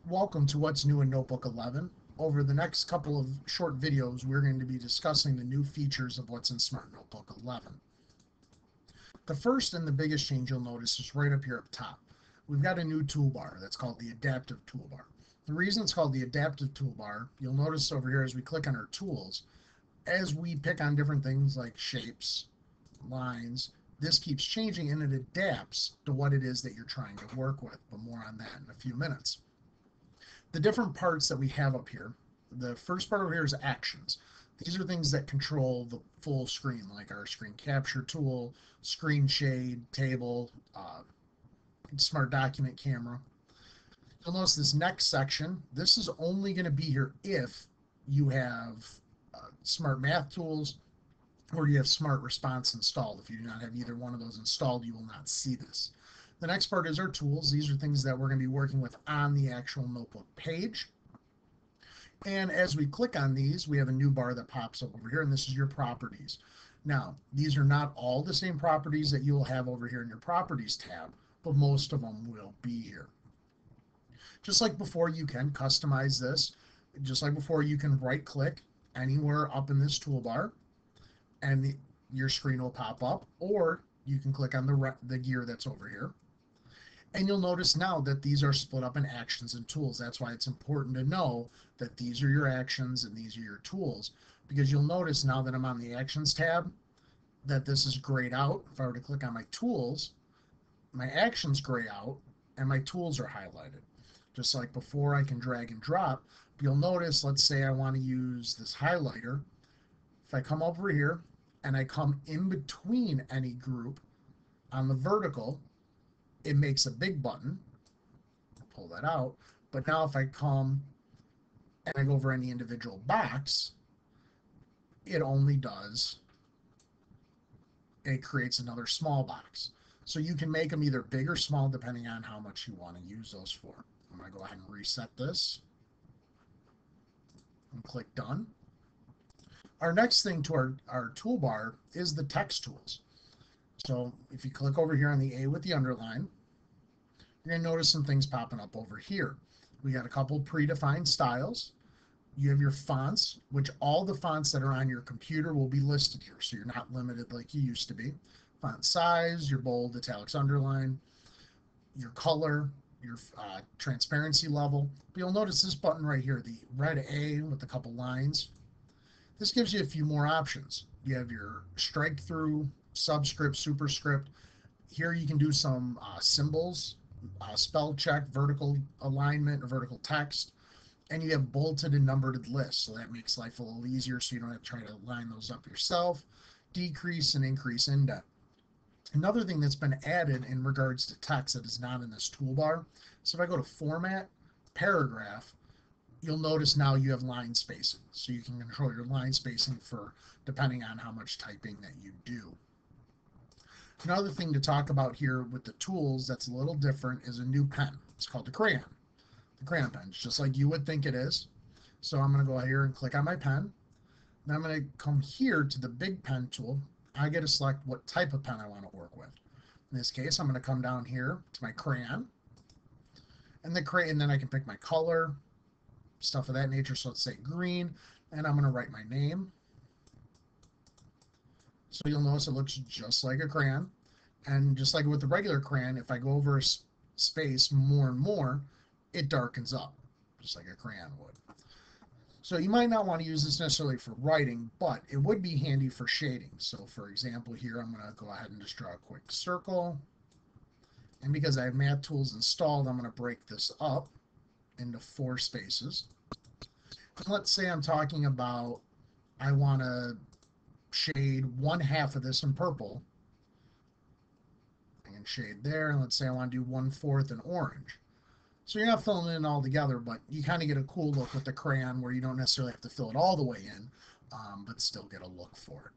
Welcome to What's New in Notebook 11. Over the next couple of short videos, we're going to be discussing the new features of what's in Smart Notebook 11. The first and the biggest change you'll notice is right up here up top. We've got a new toolbar that's called the Adaptive Toolbar. The reason it's called the Adaptive Toolbar, you'll notice over here as we click on our tools, as we pick on different things like shapes, lines, this keeps changing and it adapts to what it is that you're trying to work with, but more on that in a few minutes. The different parts that we have up here, the first part over here is actions. These are things that control the full screen, like our screen capture tool, screen shade, table, smart document camera. You'll notice this next section, this is only going to be here if you have smart math tools or you have smart response installed. If you do not have either one of those installed, you will not see this. The next part is our tools. These are things that we're going to be working with on the actual notebook page. And as we click on these, we have a new bar that pops up over here, and this is your properties. Now, these are not all the same properties that you'll have over here in your properties tab, but most of them will be here. Just like before, you can customize this. Just like before, you can right click anywhere up in this toolbar and your screen will pop up, or you can click on the gear that's over here. And you'll notice now that these are split up in actions and tools. That's why it's important to know that these are your actions and these are your tools, because you'll notice now that I'm on the actions tab that this is grayed out. If I were to click on my tools, my actions gray out and my tools are highlighted. Just like before, I can drag and drop. But you'll notice, let's say I want to use this highlighter. If I come over here and I come in between any group on the vertical, it makes a big button. I'll pull that out. But now if I come and I go over any individual box, it only does, it creates another small box. So you can make them either big or small depending on how much you want to use those for. I'm going to go ahead and reset this and click done. Our next thing to our toolbar is the text tools. So if you click over here on the A with the underline, you're going to notice some things popping up over here. We got a couple predefined styles. You have your fonts, which all the fonts that are on your computer will be listed here, so you're not limited like you used to be. Font size, your bold, italics, underline, your color, your transparency level. But you'll notice this button right here, the red A with a couple lines. This gives you a few more options. You have your strike through, subscript, superscript. Here you can do some symbols, spell check, vertical alignment, or vertical text, and you have bulleted and numbered lists, so that makes life a little easier so you don't have to try to line those up yourself. Decrease and increase indent. Another thing that's been added in regards to text that is not in this toolbar, so if I go to Format, Paragraph, you'll notice now you have line spacing, so you can control your line spacing for depending on how much typing that you do. Another thing to talk about here with the tools that's a little different is a new pen. It's called the Crayon. The Crayon Pen, it's just like you would think it is. So I'm going to go here and click on my pen. Then I'm going to come here to the big pen tool. I get to select what type of pen I want to work with. In this case, I'm going to come down here to my crayon. And then I can pick my color, stuff of that nature. So let's say green, and I'm going to write my name. So you'll notice it looks just like a crayon. And just like with the regular crayon, if I go over a space more and more, it darkens up, just like a crayon would. So you might not want to use this necessarily for writing, but it would be handy for shading. So for example here, I'm going to go ahead and just draw a quick circle. And because I have math tools installed, I'm going to break this up into 4 spaces. And let's say I'm talking about I want to shade 1/2 of this in purple. I can shade there, and let's say I want to do 1/4 in orange. So you're not filling it in all together, but you kind of get a cool look with the crayon where you don't necessarily have to fill it all the way in, but still get a look for it.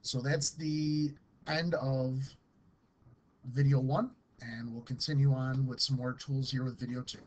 So that's the end of video 1, and we'll continue on with some more tools here with video 2.